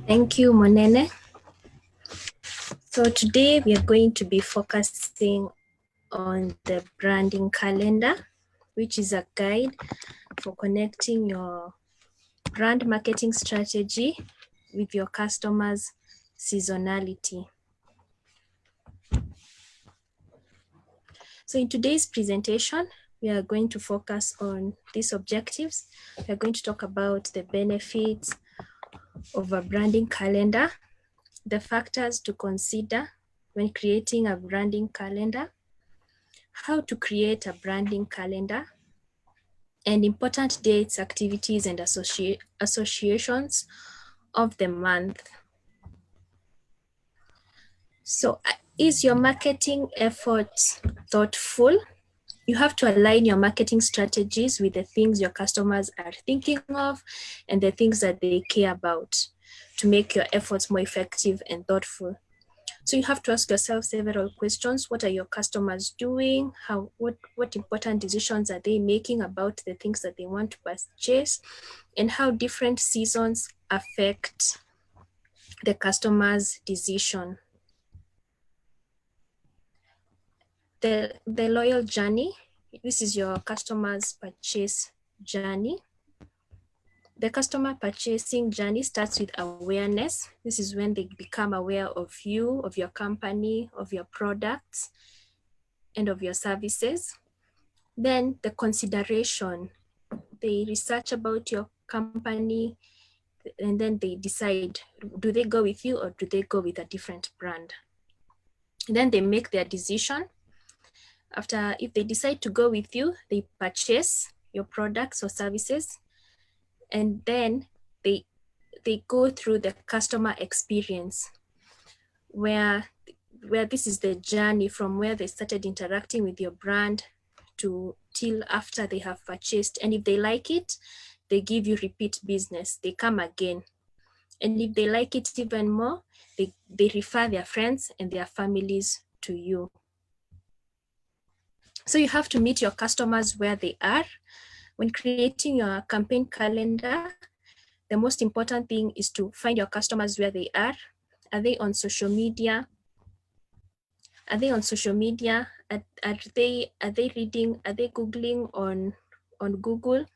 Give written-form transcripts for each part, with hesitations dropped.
Thank you, Munene. So today we are going to be focusing on the branding calendar, which is a guide for connecting your brand marketing strategy with your customers' seasonality. So in today's presentation, we are going to focus on these objectives. We are going to talk about the benefits of a branding calendar, the factors to consider when creating a branding calendar, how to create a branding calendar, and important dates, activities, and associations of the month. So is your marketing efforts thoughtful? You have to align your marketing strategies with the things your customers are thinking of and the things that they care about to make your efforts more effective and thoughtful. So you have to ask yourself several questions. What are your customers doing? What important decisions are they making about the things that they want to purchase? And how different seasons affect the customer's decision. The loyal journey. This is your customer's purchase journey. The customer purchasing journey starts with awareness. This is when they become aware of you, of your company, of your products, and of your services. Then the consideration. They research about your company, and then they decide, do they go with you or do they go with a different brand? Then they make their decision. If they decide to go with you, they purchase your products or services, and then they go through the customer experience, where this is the journey from where they started interacting with your brand till after they have purchased. And if they like it, they give you repeat business. They come again. And if they like it even more, they refer their friends and their families to you. So you have to meet your customers where they are. When creating your campaign calendar, the most important thing is to find your customers where they are. Are they on social media? Are they on social media? Are they reading? Are they Googling on Google?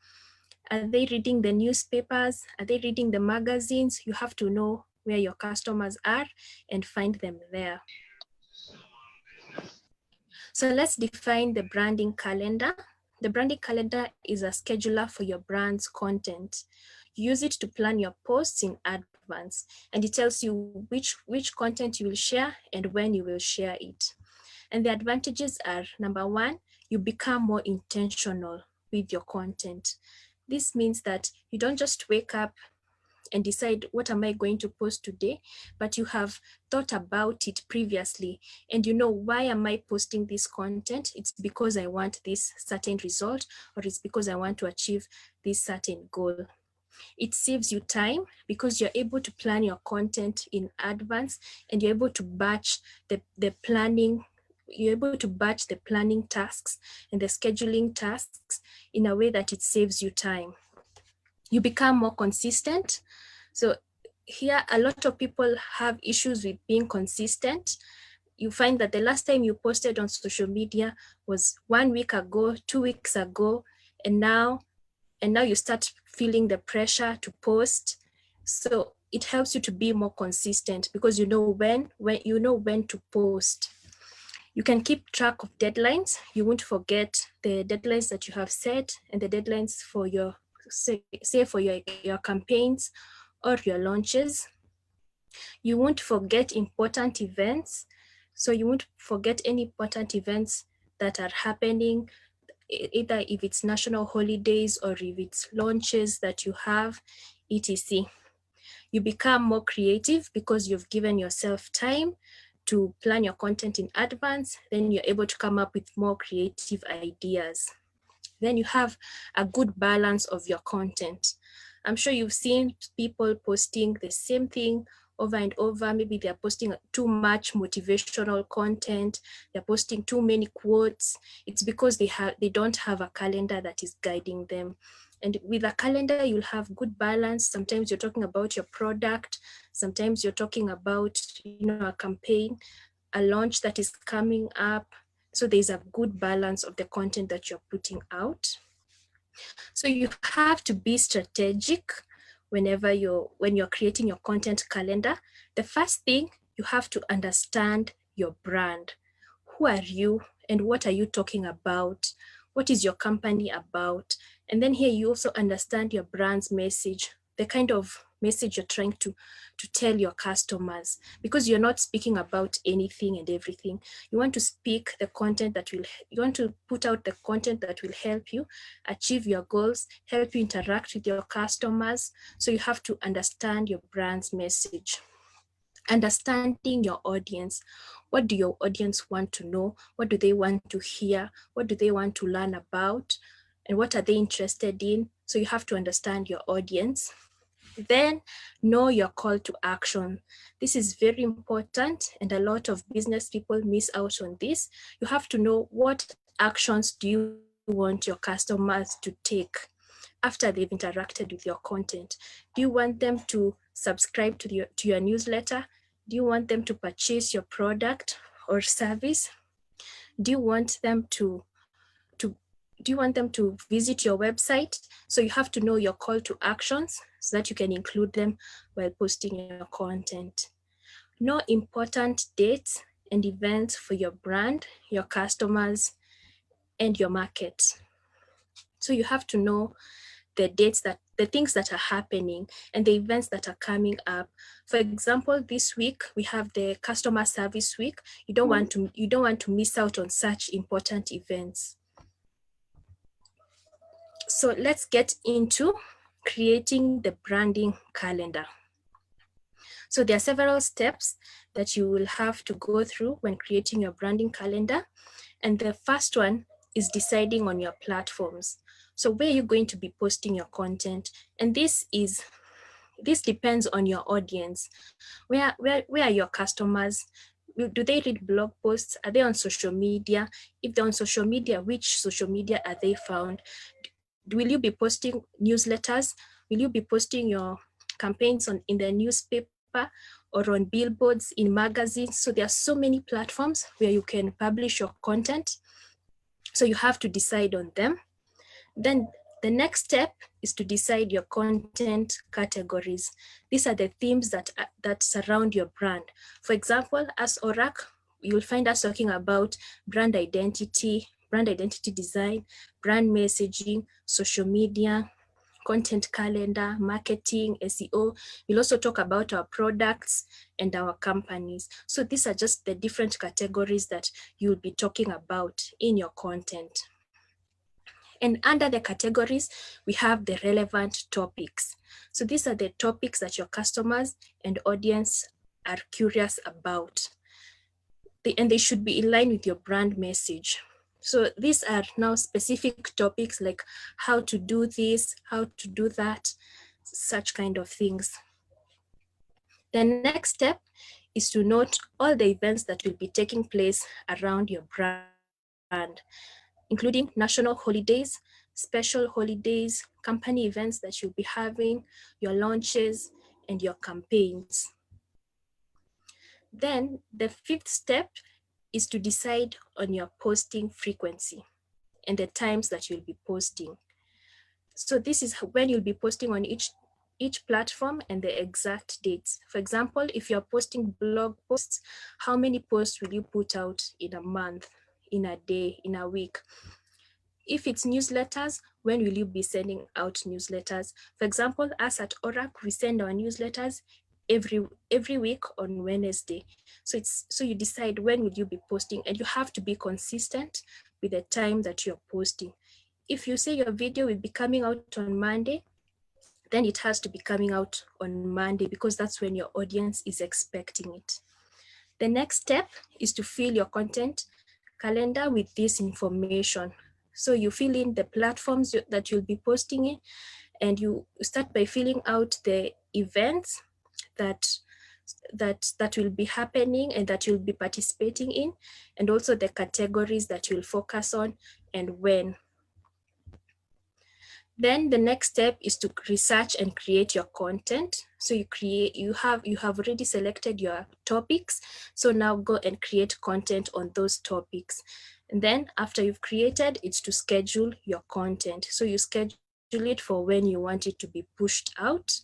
Are they reading the newspapers? Are they reading the magazines? You have to know where your customers are and find them there. So let's define the branding calendar. The branding calendar is a scheduler for your brand's content. You use it to plan your posts in advance, and it tells you which content you will share and when you will share it. And the advantages are, number one, you become more intentional with your content. This means that you don't just wake up and decide, what am I going to post today? But you have thought about it previously, and you know, why am I posting this content? It's because I want this certain result, or it's because I want to achieve this certain goal. It saves you time because you're able to plan your content in advance, and you're able to batch the planning. You're able to batch the planning tasks and the scheduling tasks in a way that it saves you time. You become more consistent. So here, a lot of people have issues with being consistent. You find that the last time you posted on social media was 1 week ago, 2 weeks ago, and now you start feeling the pressure to post. So it helps you to be more consistent because you know when to post. You can keep track of deadlines. You won't forget the deadlines that you have set and the deadlines for your, say for your campaigns or your launches. You won't forget important events. So you won't forget any important events that are happening, either if it's national holidays or if it's launches that you have, etc. You become more creative because you've given yourself time to plan your content in advance. Then you're able to come up with more creative ideas. Then you have a good balance of your content. I'm sure you've seen people posting the same thing over and over. Maybe they're posting too much motivational content. They're posting too many quotes. It's because they don't have a calendar that is guiding them. And with a calendar, you'll have good balance. Sometimes you're talking about your product. Sometimes you're talking about, a campaign, a launch that is coming up. So there's a good balance of the content that you're putting out. So you have to be strategic when you're creating your content calendar. The first thing, you have to understand your brand. Who are you and what are you talking about? What is your company about? And then here you also understand your brand's message, the kind of message you're trying to tell your customers, because you're not speaking about anything and everything. You want to speak the content you want to put out the content that will help you achieve your goals, help you interact with your customers. So you have to understand your brand's message. Understanding your audience. What do your audience want to know? What do they want to hear? What do they want to learn about? And what are they interested in? So you have to understand your audience. Then know your call to action. This is very important, and a lot of business people miss out on this. You have to know what actions do you want your customers to take after they've interacted with your content. Do you want them to subscribe to your newsletter? Do you want them to purchase your product or service? Do you want them to visit your website? So you have to know your call to actions so that you can include them while posting your content. Know important dates and events for your brand, your customers, and your market. So you have to know the things that are happening and the events that are coming up. For example, this week we have the customer service week. You don't want to miss out on such important events. So let's get into creating the branding calendar. So there are several steps that you will have to go through when creating your branding calendar. And the first one is deciding on your platforms. So where you're going to be posting your content. And this depends on your audience. Where are your customers? Do they read blog posts? Are they on social media? If they're on social media, which social media are they found? Will you be posting newsletters? Will you be posting your campaigns in the newspaper or on billboards, in magazines? So there are so many platforms where you can publish your content. So you have to decide on them. Then the next step is to decide your content categories. These are the themes that surround your brand. For example, as Orac, you'll find us talking about brand identity design, brand messaging, social media, content calendar, marketing, SEO. We'll also talk about our products and our companies. So these are just the different categories that you'll be talking about in your content. And under the categories, we have the relevant topics. So these are the topics that your customers and audience are curious about. And they should be in line with your brand message. So these are now specific topics like how to do this, how to do that, such kind of things. The next step is to note all the events that will be taking place around your brand, including national holidays, special holidays, company events that you'll be having, your launches, and your campaigns. Then the fifth step is to decide on your posting frequency and the times that you'll be posting. So this is when you'll be posting on each platform and the exact dates. For example, if you're posting blog posts, how many posts will you put out in a month, in a day, in a week? If it's newsletters, when will you be sending out newsletters? For example, us at Orac, we send our newsletters every week on Wednesday. So you decide when will you be posting, and you have to be consistent with the time that you're posting. If you say your video will be coming out on Monday, then it has to be coming out on Monday because that's when your audience is expecting it. The next step is to fill your content calendar with this information. So you fill in the platforms that you'll be posting in, and you start by filling out the events that will be happening and that you'll be participating in, and also the categories that you'll focus on and when. Then the next step is to research and create your content. So you have already selected your topics. So now go and create content on those topics. And then after you've created, it's to schedule your content. So you schedule it for when you want it to be pushed out.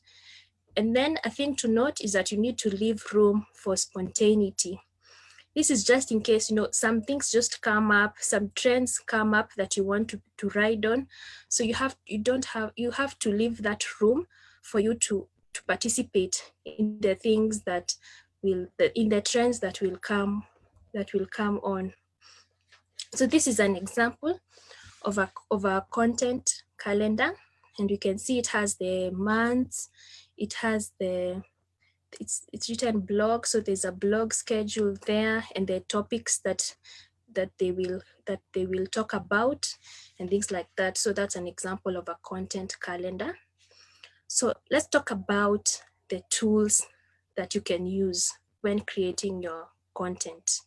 And then a thing to note is that you need to leave room for spontaneity. This is just in case, some things just come up, some trends come up that you want to ride on. So you have to leave that room for you to participate in the things in the trends that will come on. So this is an example of a content calendar, and you can see it has the months, it has it's written blog, so there's a blog schedule there, and the topics that they will talk about and things like that. So that's an example of a content calendar. So let's talk about the tools that you can use when creating your content.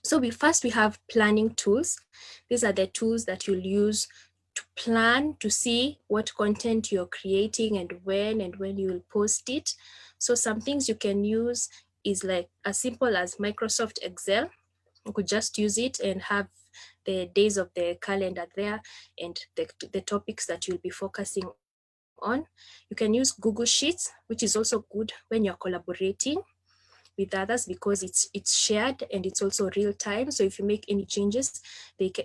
So we have planning tools. These are the tools that you'll use to plan, to see what content you're creating and when you will post it. So some things you can use is like as simple as Microsoft Excel. You could just use it and have the days of the calendar there and the topics that you'll be focusing on. You can use Google Sheets, which is also good when you're collaborating with others because it's shared and it's also real time. So if you make any changes,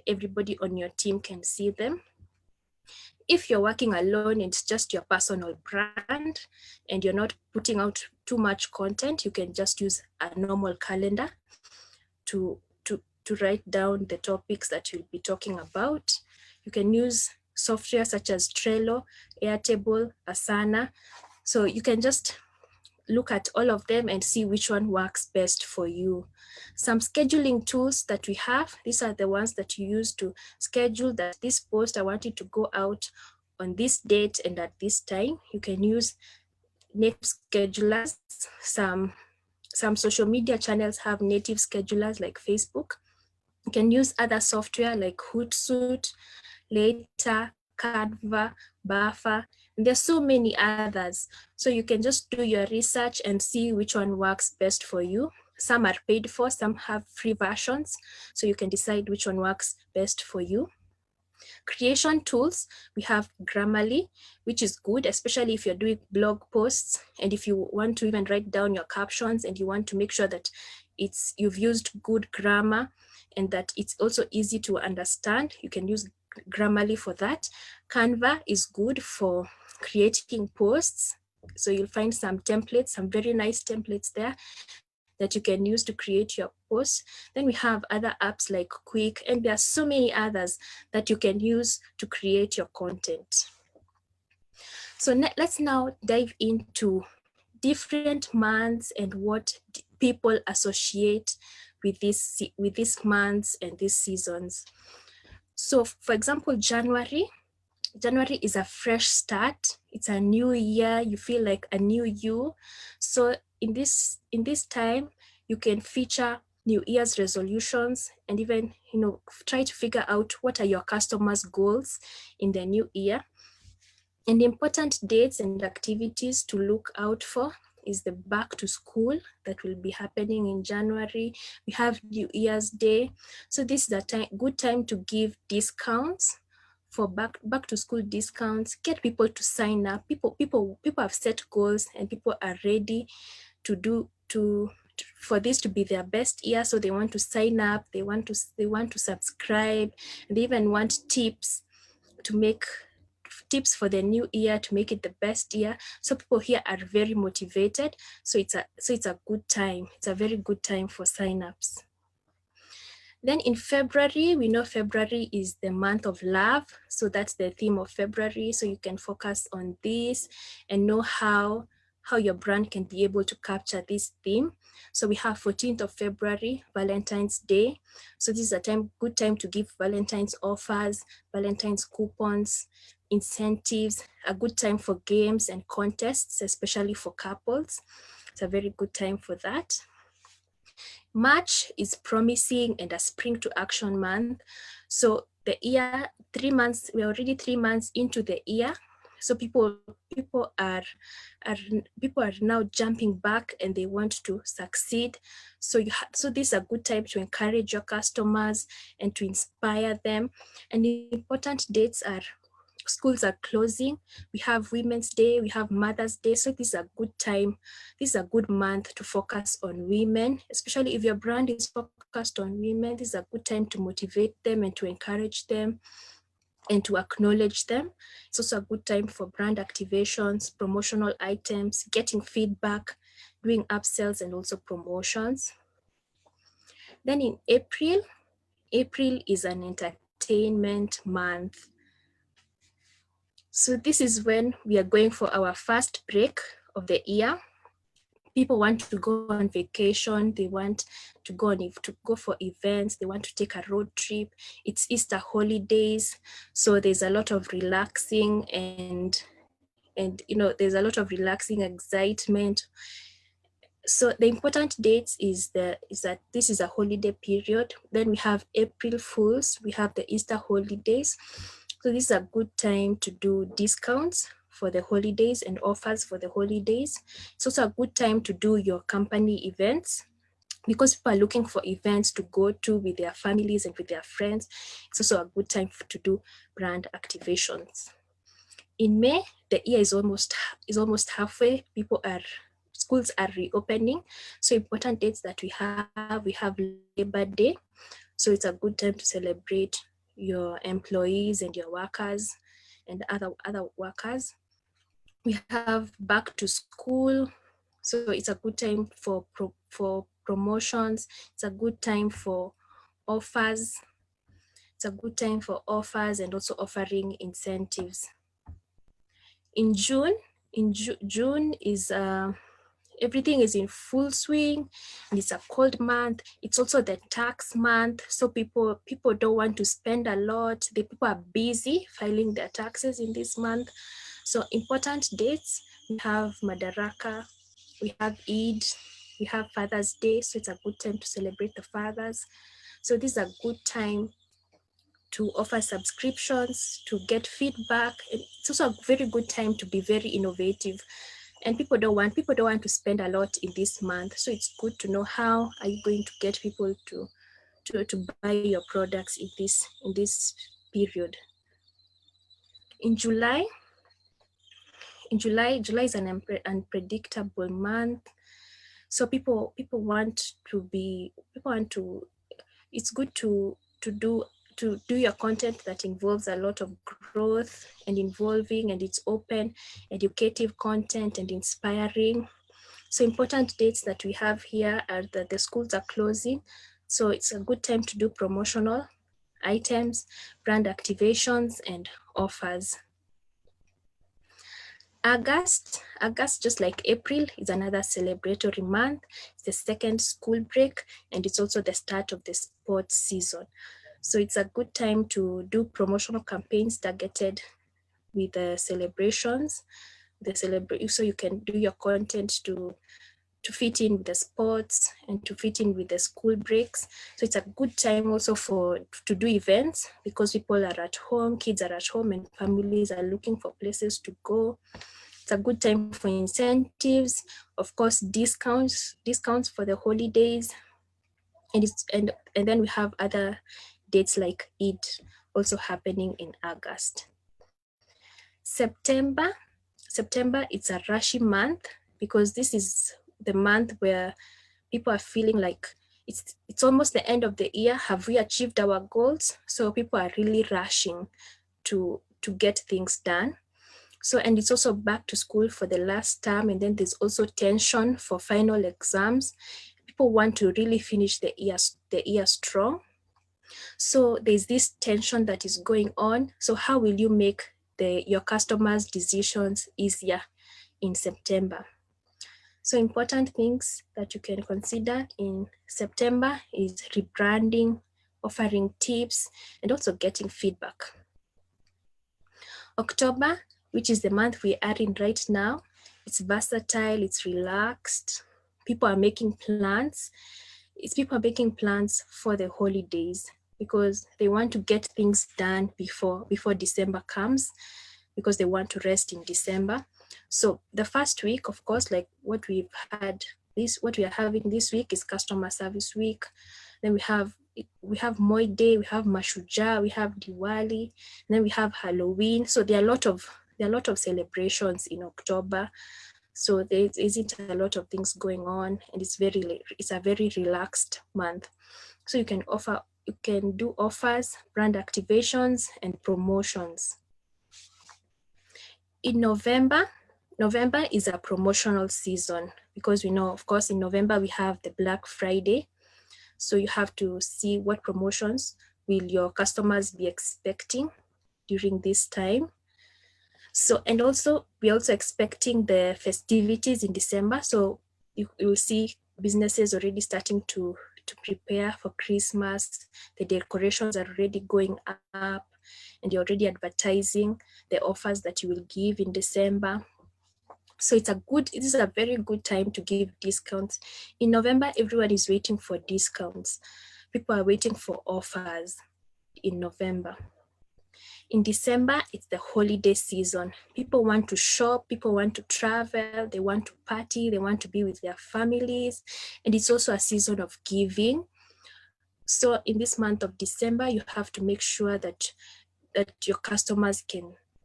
everybody on your team can see them. If you're working alone, it's just your personal brand and you're not putting out too much content, you can just use a normal calendar to write down the topics that you'll be talking about. You can use software such as Trello, Airtable, Asana. So you can just look at all of them and see which one works best for you. Some scheduling tools that we have, these are the ones that you use to schedule that this post, I want it to go out on this date and at this time. You can use native schedulers. Some social media channels have native schedulers like Facebook. You can use other software like Hootsuite, Later, Canva, Buffer, and there's so many others. So you can just do your research and see which one works best for you. Some are paid for, some have free versions, so you can decide which one works best for you. Creation tools, we have Grammarly, which is good, especially if you're doing blog posts and if you want to even write down your captions and you want to make sure that you've used good grammar and that it's also easy to understand. You can use Grammarly for that. Canva is good for creating posts. So you'll find some templates, some very nice templates there that you can use to create your posts. Then we have other apps like Quick, and there are so many others that you can use to create your content. So let's now dive into different months and what people associate with these months and these seasons. So for example, January is a fresh start. It's a new year. You feel like a new you. So in this time, you can feature New Year's resolutions and even, try to figure out what are your customers' goals in the new year. And important dates and activities to look out for is the back to school that will be happening in January. We have New Year's Day. So this is a good time to give discounts for back to school discounts, get people to sign up. People have set goals and people are ready for this to be their best year. So they want to sign up, they want to subscribe, and they even want tips for the new year to make it the best year. So people here are very motivated. So it's a good time. It's a very good time for signups. Then in February, we know February is the month of love. So that's the theme of February. So you can focus on this and know how your brand can be able to capture this theme. So we have 14th of February, Valentine's Day. So this is a good time to give Valentine's offers, Valentine's coupons, incentives, a good time for games and contests, especially for couples. It's a very good time for that. March is promising and a spring to action month. So the year, 3 months, we're already 3 months into the year. So people are now jumping back and they want to succeed. So so this is a good time to encourage your customers and to inspire them. And the important dates are, schools are closing, we have Women's Day, we have Mother's Day. So this is a good time, this is a good month to focus on women, especially if your brand is focused on women. This is a good time to motivate them and to encourage them and to acknowledge them. It's also a good time for brand activations, promotional items, getting feedback, doing upsells and also promotions. Then in April is an entertainment month. So this is when we are going for our first break of the year. People want to go on vacation, they want to go for events, they want to take a road trip. It's Easter holidays, so there's a lot of relaxing and there's a lot of relaxing excitement. So the important dates is that this is a holiday period. Then we have April Fools, we have the Easter holidays. So this is a good time to do discounts for the holidays and offers for the holidays. It's also a good time to do your company events, because people are looking for events to go to with their families and with their friends. It's also a good time to do brand activations. In May, the year is almost halfway. Schools are reopening. So important dates that we have Labor Day. So it's a good time to celebrate your employees and your workers and other workers. We have back to school. So it's a good time for promotions. It's a good time for offers. It's a good time for offers and also offering incentives. In June is everything is in full swing, and it's a cold month. It's also the tax month, so people don't want to spend a lot. The people are busy filing their taxes in this month. So important dates, we have Madaraka, we have Eid, we have Father's Day. So it's a good time to celebrate the fathers. So this is a good time to offer subscriptions, to get feedback. It's also a very good time to be very innovative. And people don't want to spend a lot in this month. So it's good to know how are you going to get people to buy your products in this period. In July is an unpredictable month. So people want to, it's good to do your content that involves a lot of growth and involving, and it's open, educative content and inspiring. So important dates that we have here are that the schools are closing. So it's a good time to do promotional items, brand activations and offers. August, just like April, is another celebratory month. It's the second school break, and it's also the start of the sports season. So it's a good time to do promotional campaigns targeted with the celebrations. So you can do your content to fit in with the sports and to fit in with the school breaks. So it's a good time also to do events, because people are at home, kids are at home, and families are looking for places to go. It's a good time for incentives, of course, discounts for the holidays, and then we have other dates like Eid also happening in August. September, it's a rushy month, because this is the month where people are feeling like it's almost the end of the year. Have we achieved our goals? So people are really rushing to get things done. So, and it's also back to school for the last term, and then there's also tension for final exams. People want to really finish the year strong. So there's this tension that is going on. So how will you make your customers' decisions easier in September? So important things that you can consider in September is rebranding, offering tips, and also getting feedback. October, which is the month we are in right now, it's versatile, it's relaxed. People are making plans. People are making plans for the holidays. because they want to get things done before December comes, because they want to rest in December. So the first week, of course, like what we are having this week is customer service week. Then we have Moi Day, we have Mashujaa, we have Diwali, and then we have Halloween. So there are a lot of celebrations in October. So there isn't a lot of things going on, and it's a very relaxed month. So you can do offers, brand activations, and promotions. In November is a promotional season, because we know, of course, in November we have the Black Friday. So you have to see what promotions will your customers be expecting during this time. So, and also we're also expecting the festivities in December. So you will see businesses already starting to prepare for Christmas. The decorations are already going up, and you're already advertising the offers that you will give in December. So this is a very good time to give discounts. In November, everyone is waiting for discounts. People are waiting for offers in November. In December, it's the holiday season. People want to shop, people want to travel, they want to party, they want to be with their families. And it's also a season of giving. So in this month of December, you have to make sure that your customers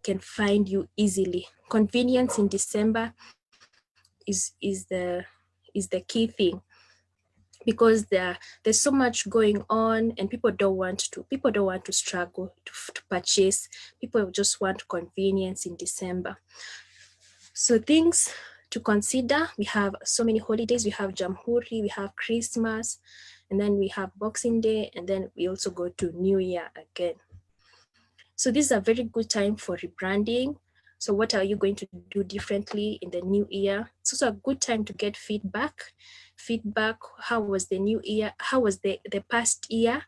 can find you easily. Convenience in December is the key thing, because there's so much going on, and people don't want to struggle to purchase. People just want convenience in December. So things to consider: we have so many holidays. We have Jamhuri, we have Christmas, and then we have Boxing Day, and then we also go to New Year again. So this is a very good time for rebranding. So what are you going to do differently in the new year? It's also a good time to get feedback. How was the new year? How was the past year?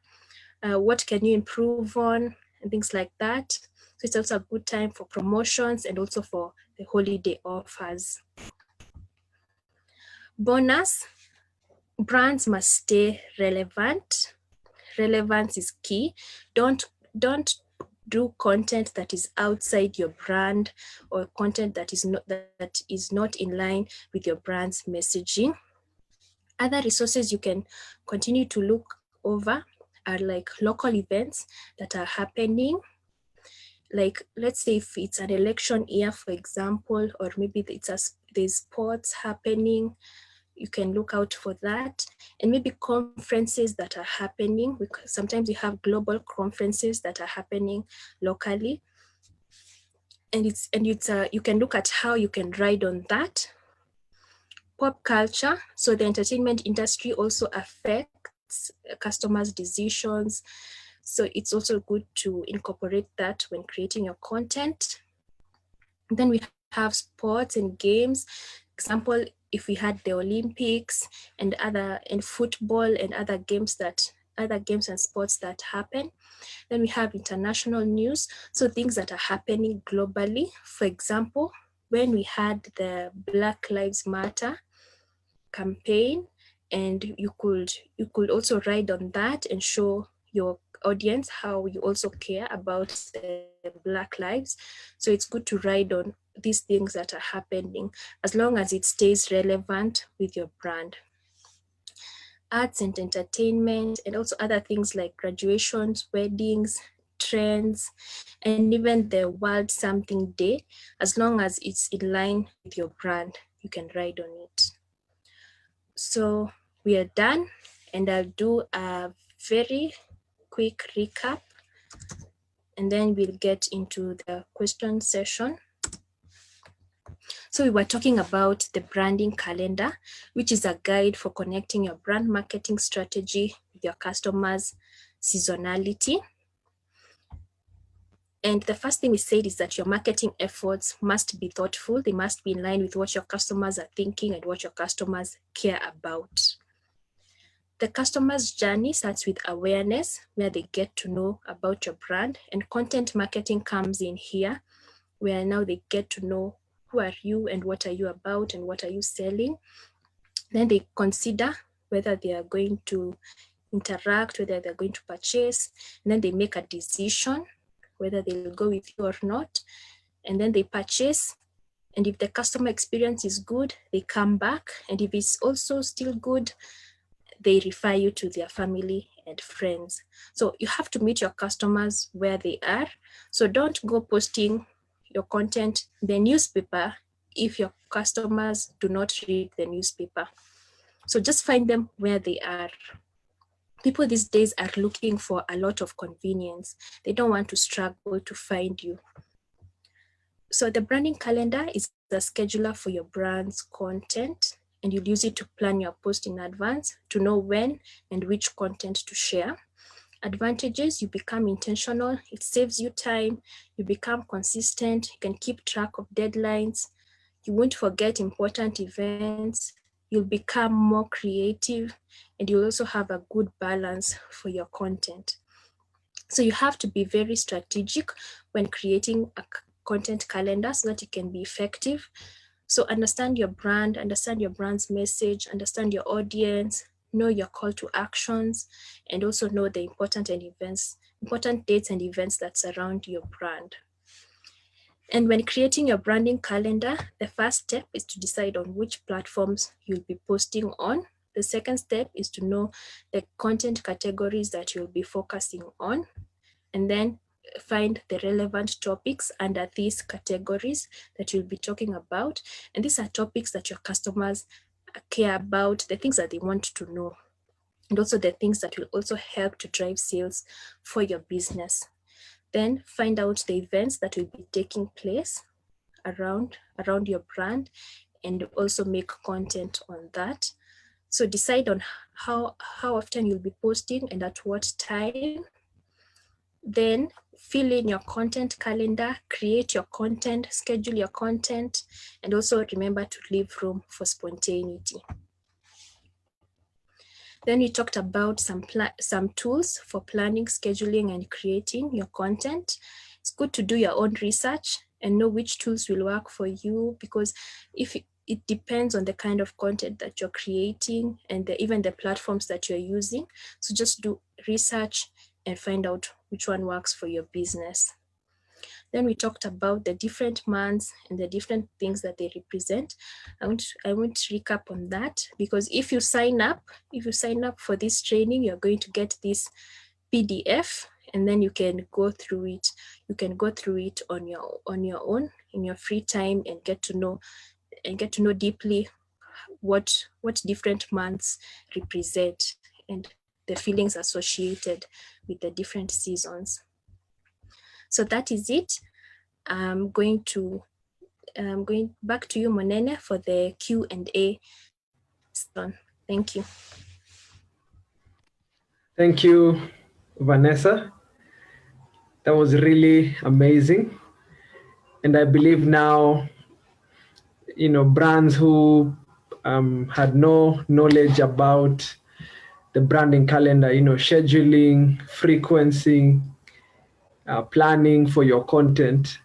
What can you improve on? And things like that. So it's also a good time for promotions and also for the holiday offers. Bonus: brands must stay relevant. Relevance is key. Don't do content that is outside your brand, or content that is not in line with your brand's messaging. Other resources you can continue to look over are like local events that are happening. Like, let's say if it's an election year, for example, or maybe there's sports happening, you can look out for that. And maybe conferences that are happening, because sometimes you have global conferences that are happening locally, and you can look at how you can ride on that. Pop culture: so the entertainment industry also affects customers' decisions, so it's also good to incorporate that when creating your content. Then we have sports and games. Example, if we had the Olympics and football and other games and sports that happen. Then we have international news, so things that are happening globally. For example, when we had the Black Lives Matter campaign, and you could also ride on that and show your audience how you also care about the Black lives. So it's good to ride on these things that are happening, as long as it stays relevant with your brand. Arts and entertainment, and also other things like graduations, weddings, trends, and even the World Something Day, as long as it's in line with your brand, you can ride on it. So we are done, and I'll do a very quick recap, and then we'll get into the question session. So we were talking about the branding calendar, which is a guide for connecting your brand marketing strategy with your customers' seasonality. And the first thing we said is that your marketing efforts must be thoughtful. They must be in line with what your customers are thinking and what your customers care about. The customer's journey starts with awareness, where they get to know about your brand, and content marketing comes in here, where now they get to know who are you and what are you about and what are you selling. Then they consider whether they are going to interact, whether they're going to purchase, and then they make a decision whether they'll go with you or not, and then they purchase. And if the customer experience is good, they come back, and if it's also still good, they refer you to their family and friends. So you have to meet your customers where they are. So don't go posting your content in the newspaper if your customers do not read the newspaper. So just find them where they are. People these days are looking for a lot of convenience. They don't want to struggle to find you. So the branding calendar is the scheduler for your brand's content, and you'll use it to plan your post in advance, to know when and which content to share. Advantages: you become intentional, it saves you time, you become consistent, you can keep track of deadlines, you won't forget important events, you'll become more creative, and you'll also have a good balance for your content. So you have to be very strategic when creating a content calendar so that it can be effective. So understand your brand, understand your brand's message, understand your audience, know your call to actions, and also know the important dates and events that surround your brand. And when creating your branding calendar, the first step is to decide on which platforms you'll be posting on. The second step is to know the content categories that you'll be focusing on, and then find the relevant topics under these categories that you'll be talking about. And these are topics that your customers care about, the things that they want to know, and also the things that will also help to drive sales for your business. Then find out the events that will be taking place around your brand, and also make content on that. So decide on how often you'll be posting and at what time. Then fill in your content calendar, create your content, schedule your content, and also remember to leave room for spontaneity. Then we talked about some tools for planning, scheduling, and creating your content. It's good to do your own research and know which tools will work for you, because if it depends on the kind of content that you're creating and even the platforms that you're using. So just do research and find out which one works for your business. Then we talked about the different months and the different things that they represent. I won't recap on that, because if you sign up for this training, you're going to get this PDF, and then you can go through it. You can go through it on your own in your free time and get to know deeply what different months represent and the feelings associated with the different seasons. So that is it. I'm going back to you, Munene, for the Q&A session. Thank you. Thank you, Vanessa. That was really amazing. And I believe now, brands who had no knowledge about the branding calendar, scheduling, frequency, planning for your content,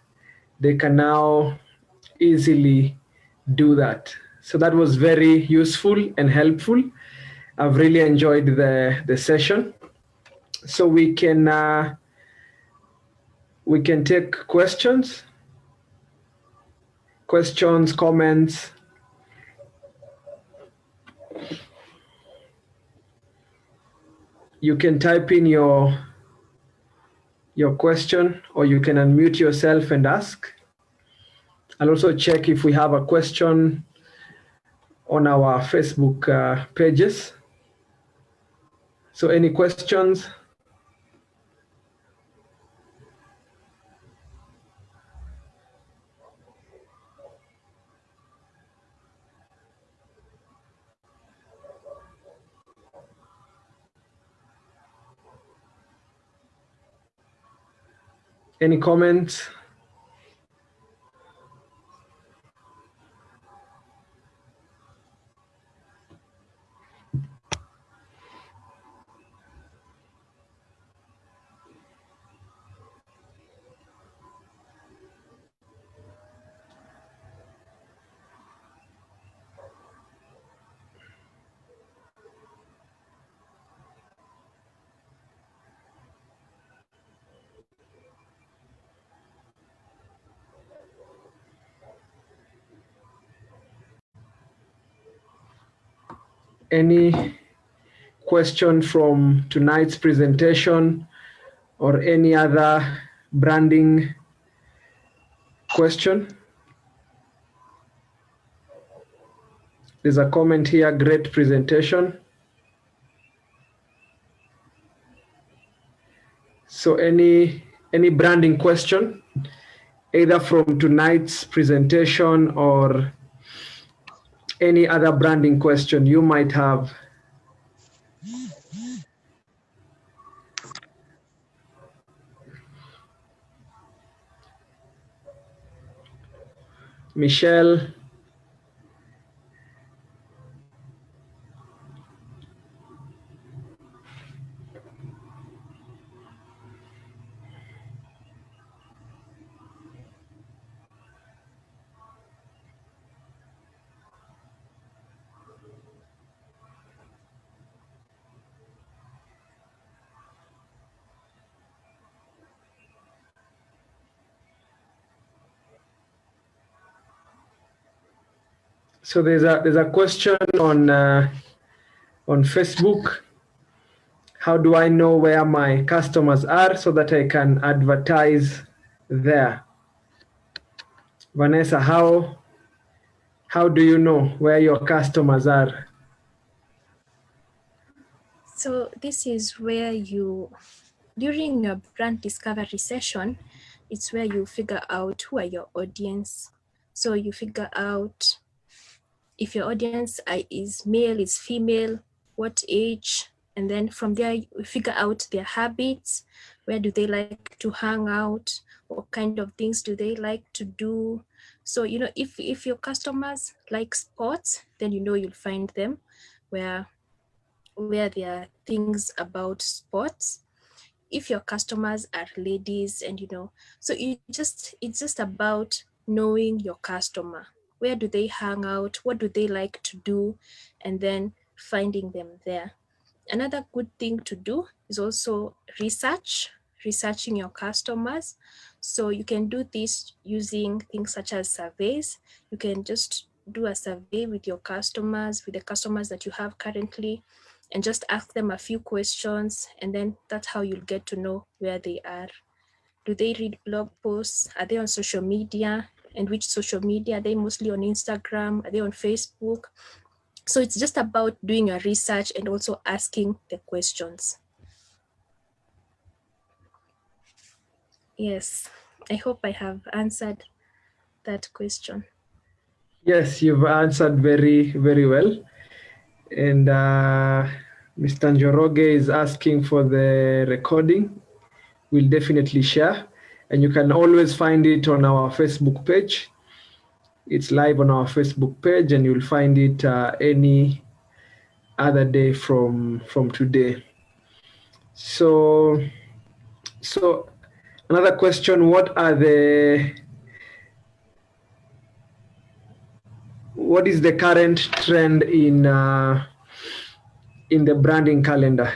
they can now easily do that. So that was very useful and helpful. I've really enjoyed the session. So we can take questions, comments. You can type in your question, or you can unmute yourself and ask. I'll also check if we have a question on our Facebook pages. So any questions? Any comments? Any question from tonight's presentation or any other branding question? There's a comment here, great presentation. So any branding question, either from tonight's presentation or any other branding question you might have? Michelle? So there's a question on Facebook. How do I know where my customers are so that I can advertise there? Vanessa, how do you know where your customers are? So this is where during your brand discovery session, it's where you figure out who are your audience. So you figure out if your audience is male, is female, what age, and then from there you figure out their habits. Where do they like to hang out? What kind of things do they like to do? So, if your customers like sports, then you'll find them where there are things about sports. If your customers are ladies, and so it's just about knowing your customer. Where do they hang out? What do they like to do? And then finding them there. Another good thing to do is also researching your customers. So you can do this using things such as surveys. You can just do a survey with your customers, with the customers that you have currently, and just ask them a few questions, and then that's how you'll get to know where they are. Do they read blog posts? Are they on social media? And which social media? Are they mostly on Instagram? Are they on Facebook? So it's just about doing your research and also asking the questions. Yes, I hope I have answered that question. Yes, you've answered very, very well. And Mr. Njoroge is asking for the recording. We'll definitely share. And you can always find it on our Facebook page. It's live on our Facebook page, and you'll find it any other day from today. So another question, what is the current trend in the branding calendar?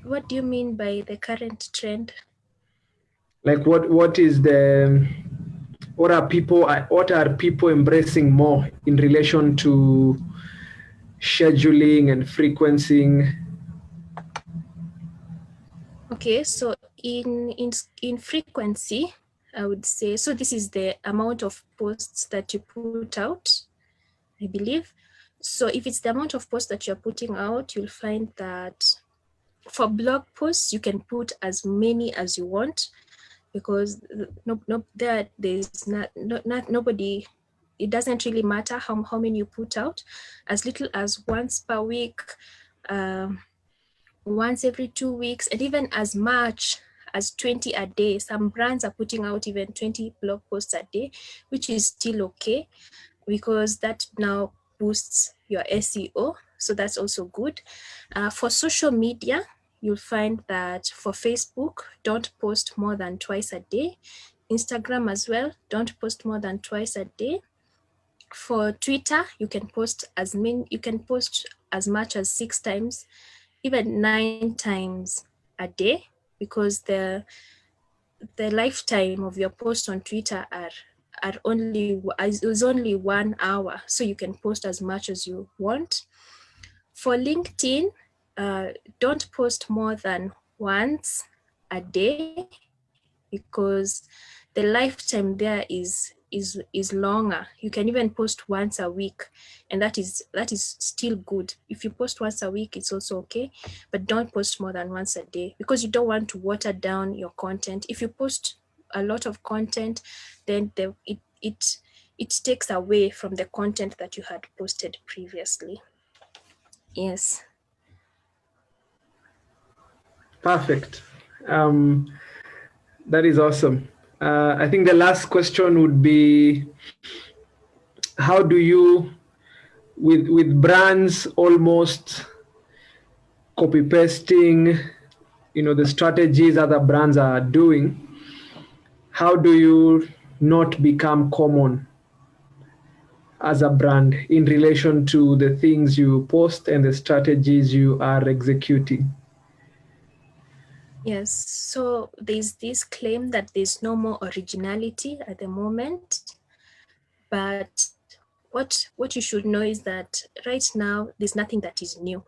What do you mean by the current trend? Like what are people embracing more in relation to scheduling and frequencing? Okay, so in frequency, I would say, so this is the amount of posts that you put out, I believe. So if it's the amount of posts that you're putting out, you'll find that for blog posts, you can put as many as you want, because there's not nobody. It doesn't really matter how many you put out, as little as once per week, once every 2 weeks, and even as much as 20 a day. Some brands are putting out even 20 blog posts a day, which is still okay, because that now boosts your SEO. So that's also good. For social media, you'll find that for Facebook, don't post more than twice a day. Instagram as well, don't post more than twice a day. For Twitter, you can post as much as 6 times, even 9 times a day, because the lifetime of your posts on Twitter is only 1 hour, so you can post as much as you want. For LinkedIn, don't post more than once a day, because the lifetime there is longer. You can even post once a week, and that is still good. If you post once a week, it's also okay, but don't post more than once a day, because you don't want to water down your content. If you post a lot of content, then it takes away from the content that you had posted previously. Yes. Perfect. That is awesome. I think the last question would be, how do you, with brands almost copy pasting, the strategies other brands are doing, how do you not become common as a brand in relation to the things you post and the strategies you are executing? Yes, so there's this claim that there's no more originality at the moment, but what you should know is that right now there's nothing that is new.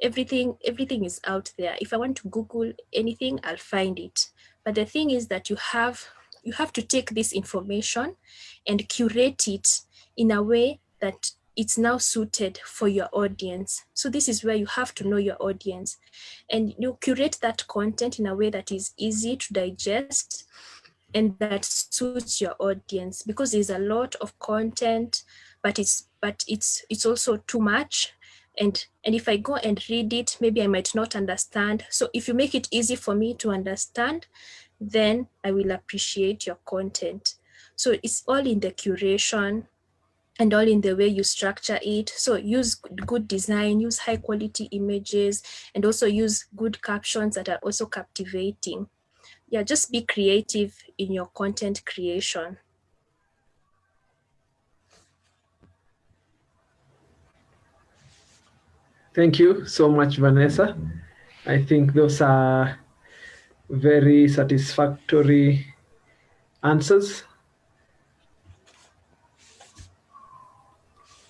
Everything is out there. If I want to Google anything, I'll find it. But the thing is that you have to take this information and curate it in a way that it's now suited for your audience. So this is where you have to know your audience, and you curate that content in a way that is easy to digest and that suits your audience, because there's a lot of content, but it's also too much. And if I go and read it, maybe I might not understand. So if you make it easy for me to understand, then I will appreciate your content. So it's all in the curation and all in the way you structure it. So use good design, use high quality images, and also use good captions that are also captivating. Yeah, just be creative in your content creation. Thank you so much, Vanessa. I think those are very satisfactory answers.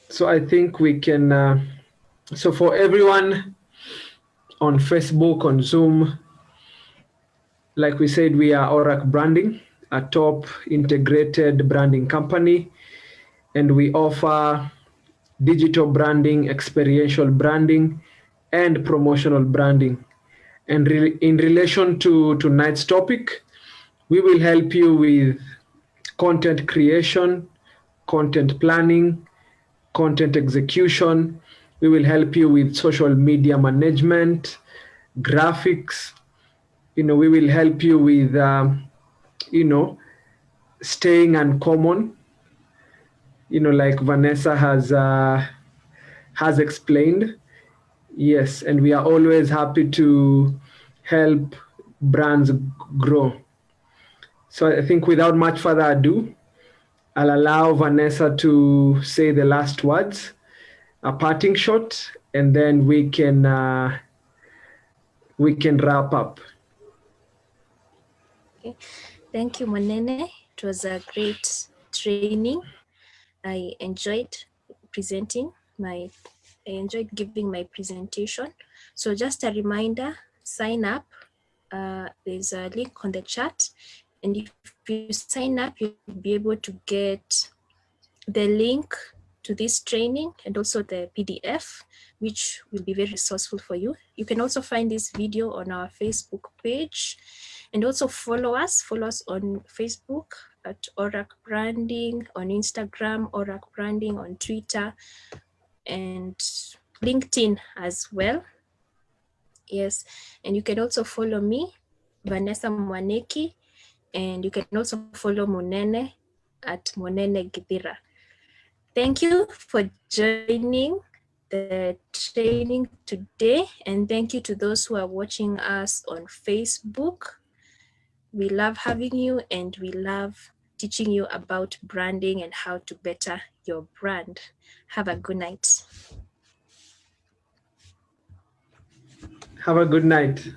So I think we can, so for everyone on Facebook, on Zoom, like we said, we are Orac Branding, a top integrated branding company, and we offer digital branding, experiential branding, and promotional branding. And in relation to tonight's topic, we will help you with content creation, content planning, content execution. We will help you with social media management, graphics. We will help you with, staying uncommon. Like Vanessa has explained. Yes, and we are always happy to help brands grow. So I think without much further ado, I'll allow Vanessa to say the last words, a parting shot, and then we can wrap up. Okay. Thank you, Munene. It was a great training. I enjoyed presenting my I enjoyed giving my presentation. So just a reminder, sign up. There's a link on the chat, and if you sign up, you'll be able to get the link to this training and also the PDF, which will be very resourceful for you. You can also find this video on our Facebook page, and also follow us on Facebook at Orac Branding, on Instagram, Orac Branding, on Twitter, and LinkedIn as well. Yes, and you can also follow me, Vanessa Mwaneki, and you can also follow Munene at Munene Githira. Thank you for joining the training today, and thank you to those who are watching us on Facebook. We love having you, and we love teaching you about branding and how to better your brand. Have a good night. Have a good night.